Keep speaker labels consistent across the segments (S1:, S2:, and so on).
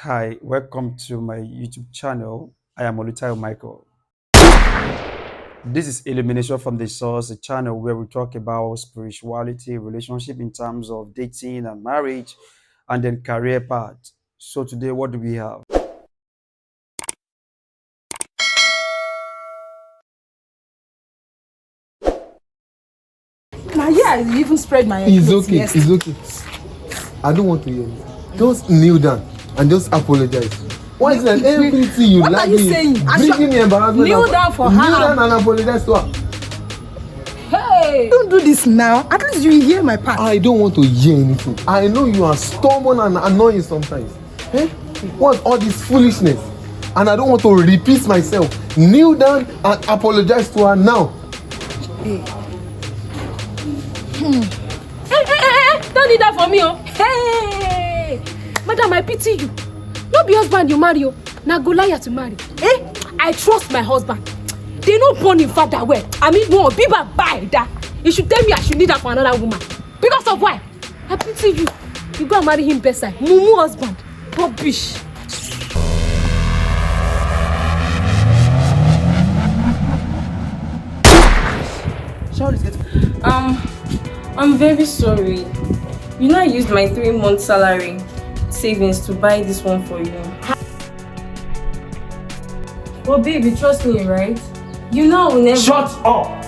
S1: Hi, welcome to my YouTube channel. I am Olutayo Michael. This is Illumination from the Source, a channel where we talk about spirituality, relationship in terms of dating and marriage, and then career path. So today, what do we have?
S2: Yeah, you even spread my
S3: It's
S2: clothes
S3: okay.
S2: yesterday.
S3: It's okay. I don't want to hear it. Just kneel down and just apologize. Why is that everything you
S2: What
S3: like
S2: are you
S3: is
S2: saying?
S3: bringing me embarrassment?
S2: Kneel down for
S3: Kneel
S2: her.
S3: down and apologize to her.
S2: Hey! Don't do this now. At least you will hear my part.
S3: I don't want to hear anything. I know you are stubborn and annoying sometimes. Eh? What's all this foolishness? And I don't want to repeat myself. Kneel down and apologize to her now.
S2: Hey. Don't do that for me, oh. Hey! Madam, I pity you. No be husband you marry, oh. Na Goliath to marry. Eh? I trust my husband. They no born him father well. I mean, no, Biba buy that. You should tell me I should need that for another woman. Because of why? I pity you. You go and marry him best side. Mumu husband. Rubbish.
S4: I'm very sorry. You know I used my 3 month salary savings to buy this one for you. Well, baby, trust me, right? You know I will never.
S3: Shut up!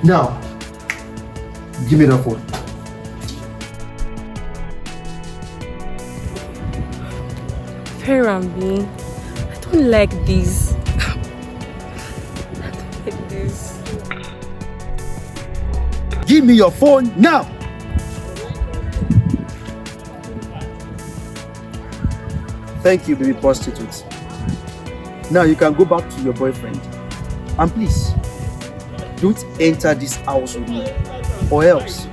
S3: Now, give me that phone.
S4: Perambi, I don't like this. I don't like this.
S3: Give me your phone now! Thank you, baby prostitute. Now you can go back to your boyfriend. And please, don't enter this house with me, or else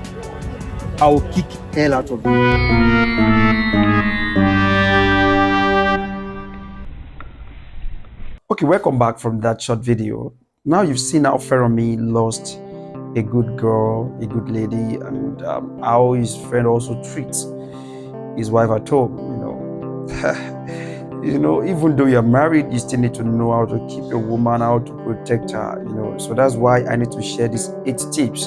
S3: I will kick hell out of you.
S1: Okay, welcome back from that short video. Now you've seen how Feromi lost a good girl, a good lady, and how his friend also treats his wife at home. Even though you're married, you still need to know how to keep a woman, how to protect her. So that's why I need to share these 8 tips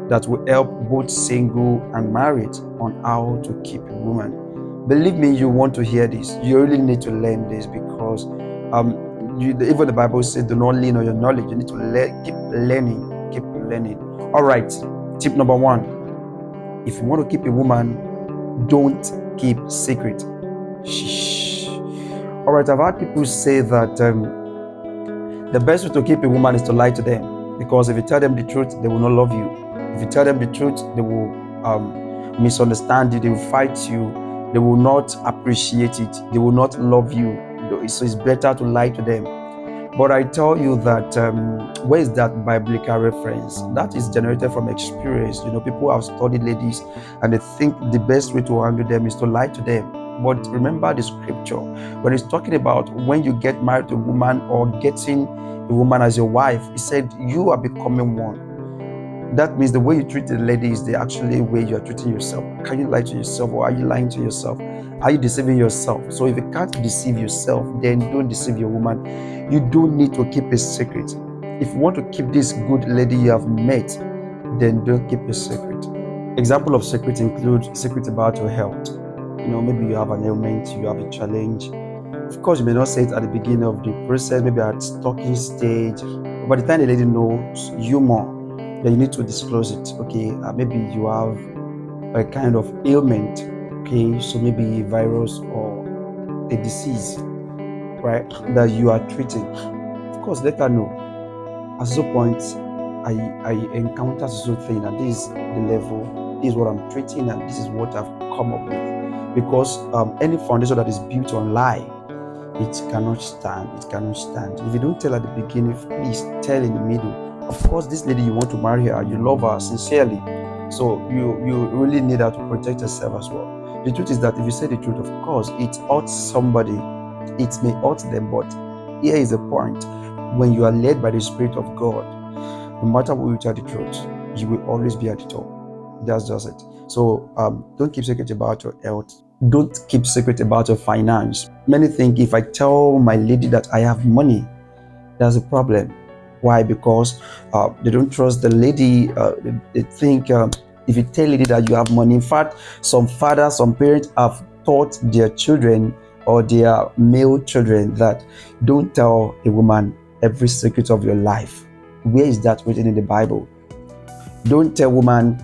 S1: that will help both single and married on how to keep a woman. Believe me, you want to hear this. You really need to learn this because even the Bible says, do not lean on your knowledge. You need to keep learning. Keep learning. All right. Tip number 1. If you want to keep a woman, don't keep secret. Shh. All right. I've heard people say that the best way to keep a woman is to lie to them, because if you tell them the truth, they will not love you. If you tell them the truth, they will misunderstand you. They will fight you. They will not appreciate it. They will not love you. So it's better to lie to them. But I tell you that where is that biblical reference? That is generated from experience. People have studied ladies and they think the best way to handle them is to lie to them. But remember the scripture when it's talking about when you get married to a woman or getting a woman as your wife, it said you are becoming one. That means the way you treat the lady is the actually way you are treating yourself. Can you lie to yourself, or are you lying to yourself? Are you deceiving yourself? So if you can't deceive yourself, then don't deceive your woman. You don't need to keep a secret. If you want to keep this good lady you have met, then don't keep a secret. Example of secret include secret about your health. Maybe you have an ailment, you have a challenge. Of course, you may not say it at the beginning of the process, maybe at talking stage. But by the time the lady knows you more, then you need to disclose it. Okay, maybe you have a kind of ailment. Okay, so maybe a virus or a disease, right, that you are treating. Of course, let her know. At some point, I encounter such a thing, and this is the level, this is what I'm treating, and this is what I've come up with. Because any foundation that is built on lie, it cannot stand. It cannot stand. If you don't tell at the beginning, please tell in the middle. Of course, this lady, you want to marry her, you love her sincerely, so you really need her to protect herself as well. The truth is that if you say the truth, of course, it hurts somebody, it may hurt them, but here is the point. When you are led by the Spirit of God, no matter what you tell the truth, you will always be at the top. That's just it. So don't keep secret about your health. Don't keep secret about your finance. Many think if I tell my lady that I have money, that's a problem. Why? Because they don't trust the lady. They think if you tell lady that you have money. In fact, some fathers, some parents have taught their children or their male children that don't tell a woman every secret of your life. Where is that written in the Bible? Don't tell woman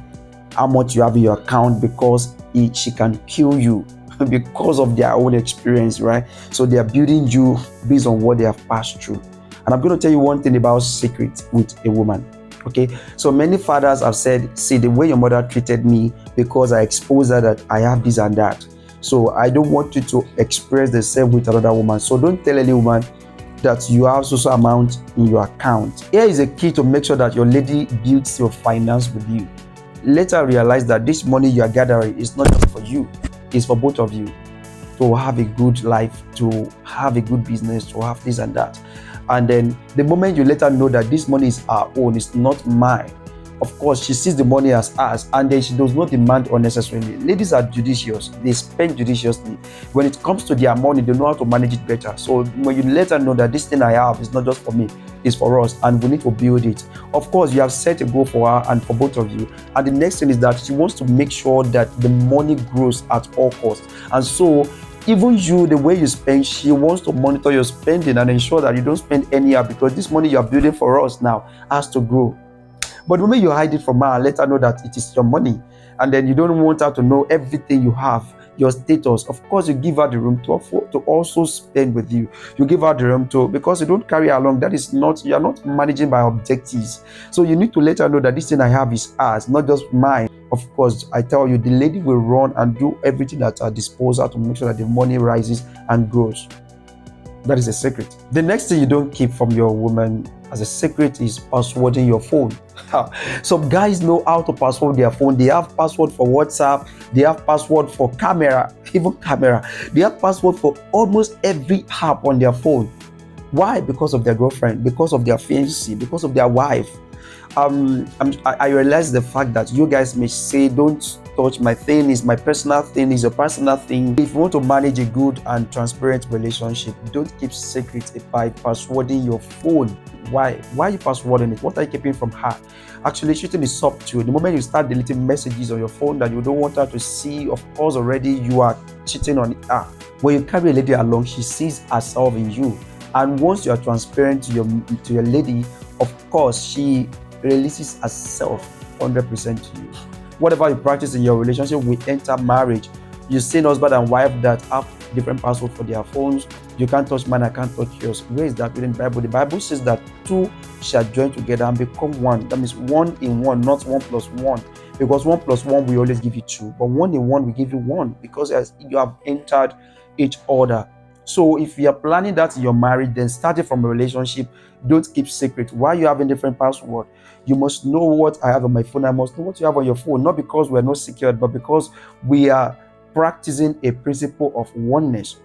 S1: how much you have in your account because she can kill you because of their own experience, right? So they are building you based on what they have passed through. And I'm going to tell you one thing about secret with a woman. Okay, so many fathers have said, see, the way your mother treated me because I exposed her that I have this and that. So I don't want you to express the same with another woman. So don't tell any woman that you have social amount in your account. Here is a key to make sure that your lady builds your finance with you. Later realize that this money you are gathering is not just for you, it's for both of you to have a good life, to have a good business, to have this and that. And then the moment you let her know that this money is our own, it's not mine, of course, she sees the money as ours, and then she does not demand unnecessarily. Ladies are judicious. They spend judiciously. When it comes to their money, they know how to manage it better. So when you let her know that this thing I have is not just for me, it's for us, and we need to build it. Of course, you have set a goal for her and for both of you. And the next thing is that she wants to make sure that the money grows at all costs. And so even you, the way you spend, she wants to monitor your spending and ensure that you don't spend anyhow, because this money you are building for us now has to grow. But the moment you hide it from her, let her know that it is your money, and then you don't want her to know everything you have, your status. Of course, you give her the room to also spend with you. You give her the room to, because you don't carry her along. That is not, you are not managing by objectives. So you need to let her know that this thing I have is ours, not just mine. Of course, I tell you, the lady will run and do everything at her disposal to make sure that the money rises and grows. That is a secret. The next thing you don't keep from your woman as a secret is passwording your phone. Some guys know how to password their phone. They have password for WhatsApp. They have password for camera, even camera. They have password for almost every app on their phone. Why? Because of their girlfriend, because of their fiancé, because of their wife. I realize the fact that you guys may say, don't touch my thing, is my personal thing, is your personal thing. If you want to manage a good and transparent relationship, don't keep secrets by passwording your phone. Why are you passwording it? What are you keeping from her? Actually, cheating is subtle. The moment you start deleting messages on your phone that you don't want her to see, of course already you are cheating on her. When you carry a lady along, she sees herself in you, and once you are transparent to your lady, of course she releases herself 100% to you. Whatever you practice in your relationship will enter marriage. You see husband and wife that have different passwords for their phones. You can't touch mine, I can't touch yours. Where is that within the Bible? The Bible says that two shall join together and become one. That means one in one, not 1 + 1. Because 1 + 1 we always give you 2, but 1 in 1 we give you 1, because as you have entered each other. So if you are planning that in your marriage, then starting from a relationship, don't keep secret. Why you having different password? You must know what I have on my phone. I must know what you have on your phone. Not because we are not secured, but because we are practicing a principle of oneness.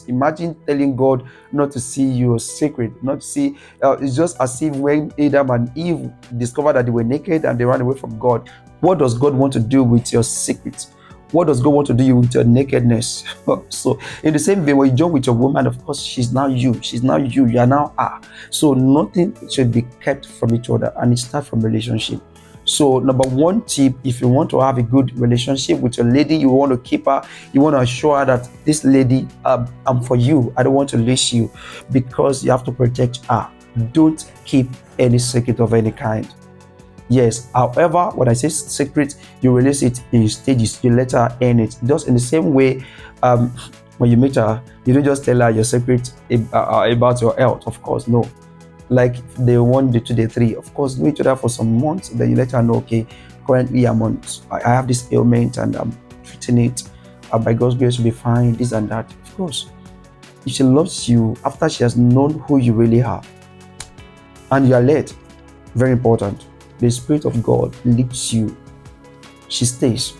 S1: Imagine telling God not to see your secret, not to see. It's just as if when Adam and Eve discovered that they were naked and they ran away from God. What does God want to do with your secret? What does God want to do with your nakedness? So in the same way, when you join with your woman, of course, she's now you. You are now her. So nothing should be kept from each other, and it starts from relationship. So number one tip, if you want to have a good relationship with your lady, you want to keep her, you want to assure her that this lady, I'm for you. I don't want to lose you, because you have to protect her. Don't keep any secret of any kind. Yes, however, when I say secret, you release it in stages. You let her earn it. Just in the same way, when you meet her, you don't just tell her your secret about your health. Of course, no. Like day 1, day 2, day 3. Of course, know each other for some months. Then you let her know, okay, currently I have this ailment and I'm treating it. By God's grace, will be fine. This and that. Of course, if she loves you after she has known who you really are, and you are led, very important. The Spirit of God leads you. She stays.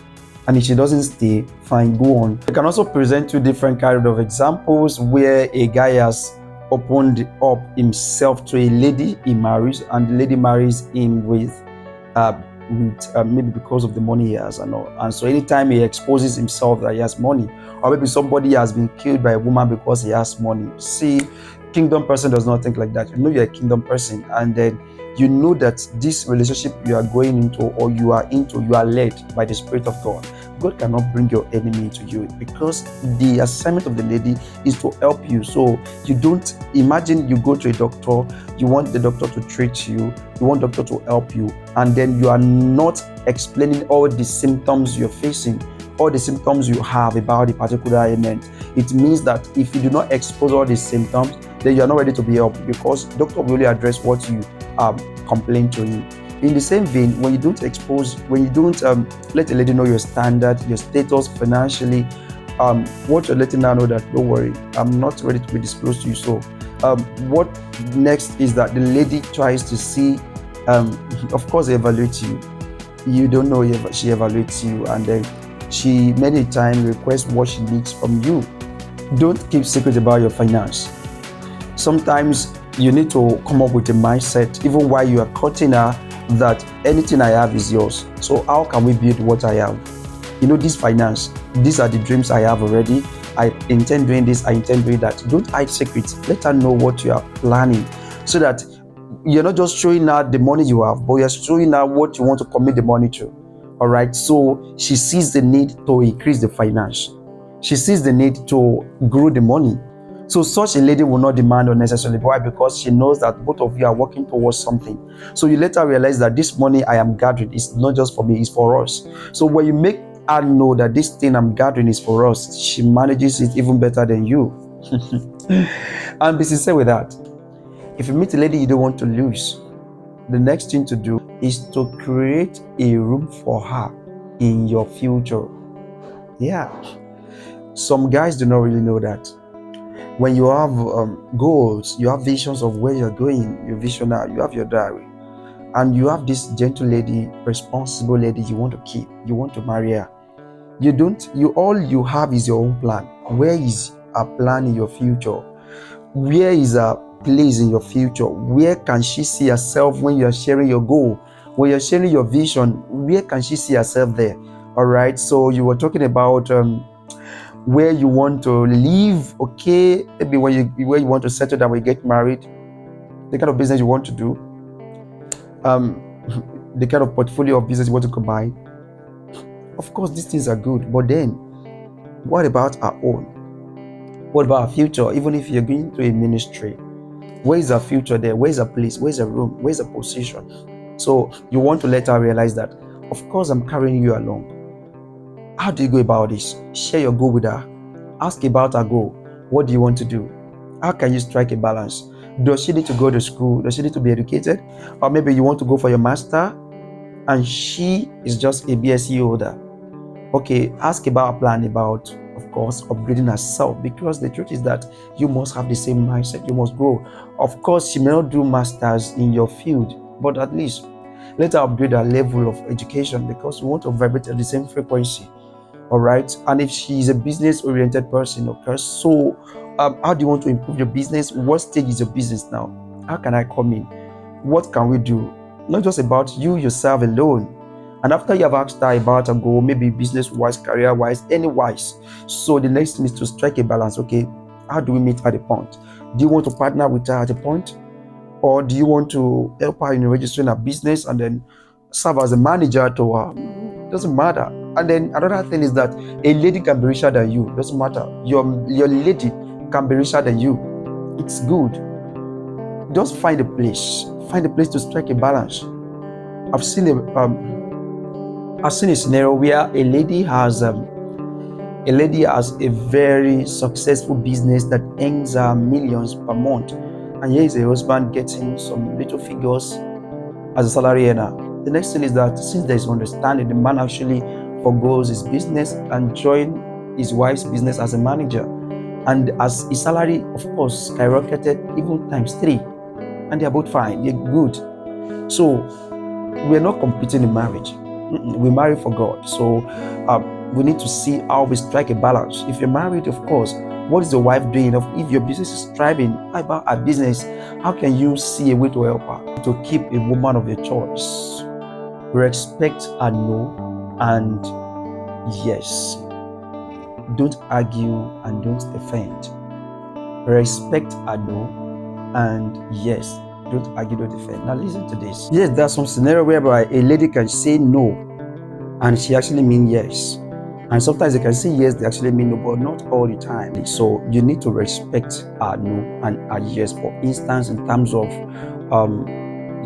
S1: And if she doesn't stay, fine, go on. I can also present you different kind of examples where a guy has opened up himself to a lady he marries, and the lady marries him with with maybe because of the money he has and all. And so anytime he exposes himself that he has money, or maybe somebody has been killed by a woman because he has money. See, kingdom person does not think like that. You know you're a kingdom person, and then you know that this relationship you are going into or you are into, you are led by the Spirit of God. God cannot bring your enemy into you, because the assignment of the lady is to help you. So you don't imagine you go to a doctor, you want the doctor to treat you, you want doctor to help you, and then you are not explaining all the symptoms you're facing, all the symptoms you have about the particular ailment. It means that if you do not expose all these symptoms, then you are not ready to be helped, because doctor will only address what you complain to him. In the same vein, when you don't expose, when you don't let a lady know your standard, your status financially, what you're letting her know that don't worry, I'm not ready to be disclosed to you. So what next is that the lady tries to see, of course, evaluate you. You don't know if she evaluates you, and then she many times requests what she needs from you. Don't keep secret about your finance. Sometimes you need to come up with a mindset, even while you are courting her, that anything I have is yours. So how can we build what I have? You know, this finance, these are the dreams I have already. I intend doing this, I intend doing that. Don't hide secrets. Let her know what you are planning, so that you're not just showing her the money you have, but you're showing her what you want to commit the money to. All right. So she sees the need to increase the finance. She sees the need to grow the money. So such a lady will not demand unnecessarily. Why? Because she knows that both of you are working towards something. So you let her realize that this money I am gathering is not just for me, it's for us. So when you make her know that this thing I'm gathering is for us, she manages it even better than you. And be sincere with that. If you meet a lady you don't want to lose, the next thing to do is to create a room for her in your future. Yeah. Some guys do not really know that. When you have goals, you have visions of where you're going, your visionary, you have your diary, and you have this gentle lady, responsible lady you want to keep, you want to marry her. All you have is your own plan. Where is a plan in your future? Where is a place in your future? Where can she see herself when you're sharing your goal? When you're sharing your vision, where can she see herself there? All right. So you were talking about where you want to live, okay? Maybe where you want to settle down when you get married, the kind of business you want to do, the kind of portfolio of business you want to combine. Of course, these things are good, but then what about our own? What about our future? Even if you're going to a ministry, where is our future there? Where's a place? Where's a room? Where's a position? So you want to let her realize that, of course, I'm carrying you along. How do you go about this? Share your goal with her. Ask about her goal. What do you want to do? How can you strike a balance? Does she need to go to school? Does she need to be educated? Or maybe you want to go for your master and she is just a BSc holder. Okay, ask about her plan about, of course, upgrading herself, because the truth is that you must have the same mindset. You must grow. Of course, she may not do masters in your field, but at least let her upgrade her level of education, because we want to vibrate at the same frequency. All right. And if she is a business-oriented person, okay, so how do you want to improve your business? What stage is your business now? How can I come in? What can we do? Not just about you yourself alone. And after you have asked her about a goal, maybe business-wise, career-wise, any-wise, so the next thing is to strike a balance. Okay, how do we meet at a point? Do you want to partner with her at a point? Or do you want to help her in registering her business and then serve as a manager to her? Doesn't matter. And then another thing is that a lady can be richer than you. Doesn't matter. Your lady can be richer than you. It's good. Just find a place. Find a place to strike a balance. I've seen a scenario where a lady has a very successful business that earns millions per month, and here is a husband getting some little figures as a salary earner. The next thing is that since there is understanding, the man actually forgoes his business and joins his wife's business as a manager, and as his salary, of course, skyrocketed even times 3, and they are both fine. They're good. So we are not competing in marriage. We marry for God. So we need to see how we strike a balance. If you're married, of course, what is the wife doing? If your business is thriving, how about her business? How can you see a way to help her to keep a woman of your choice? Respect a no and yes. Don't argue and don't defend. Respect a no and yes. Don't argue, don't defend. Now listen to this. Yes, there's some scenario whereby a lady can say no and she actually mean yes. And sometimes they can say yes, they actually mean no, but not all the time. So you need to respect a no and a yes. For instance, in terms of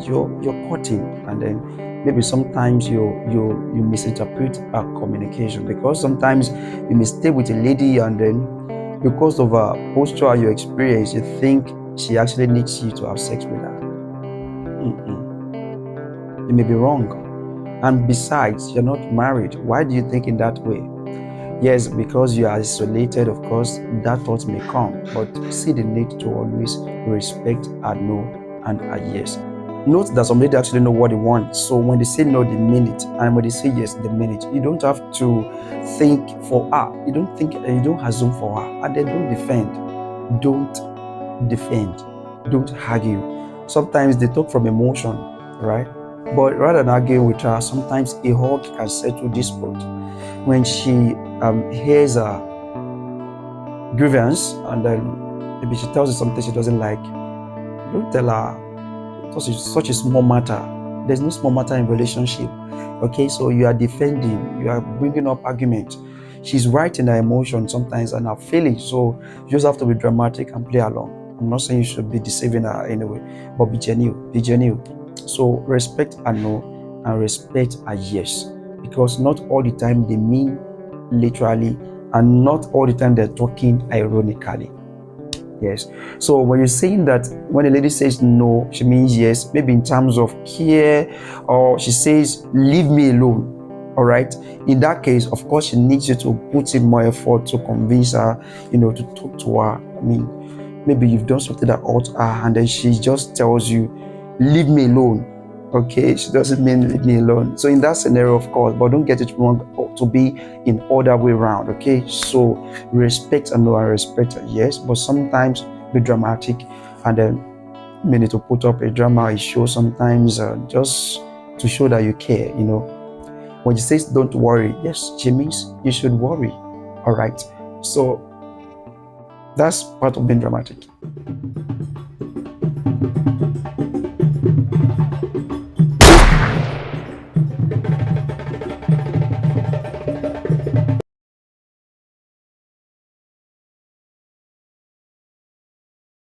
S1: you're courting, and then maybe sometimes you misinterpret a communication, because sometimes you may stay with a lady and then because of her posture or your experience, you think she actually needs you to have sex with her. You may be wrong. And besides, you're not married. Why do you think in that way? Yes, because you are isolated, of course, that thought may come. But see the need to always respect a no and a yes. Note that some ladies actually know what they want. So when they say no, they mean it. And when they say yes, they mean it. You don't have to think for her. You don't assume for her. And then don't defend. Don't argue. Sometimes they talk from emotion, right? But rather than arguing with her, sometimes a hug can settle dispute. When she hears a grievance and then maybe she tells you something she doesn't like, don't tell her such a small matter. There's no small matter in relationship. Okay, so you are defending, you are bringing up argument. She's right in her emotion sometimes and her feelings, so you just have to be dramatic and play along. I'm not saying you should be deceiving her anyway, but be genuine. So respect a no and respect a yes, because not all the time they mean literally, and not all the time they're talking ironically. Yes. So when you're saying that when a lady says no, she means yes, maybe in terms of care, or she says, leave me alone. All right. In that case, of course, she needs you to put in more effort to convince her, to talk to her. I mean, maybe you've done something that hurts her, and then she just tells you, leave me alone. Okay, she doesn't mean leave me alone. So in that scenario, of course, but don't get it wrong, to be in other way around. Okay, so respect and no and respect a yes, but sometimes be dramatic, and then you need to put up a drama, a show sometimes, just to show that you care. When she says don't worry, yes, she means you should worry. All right, so that's part of being dramatic.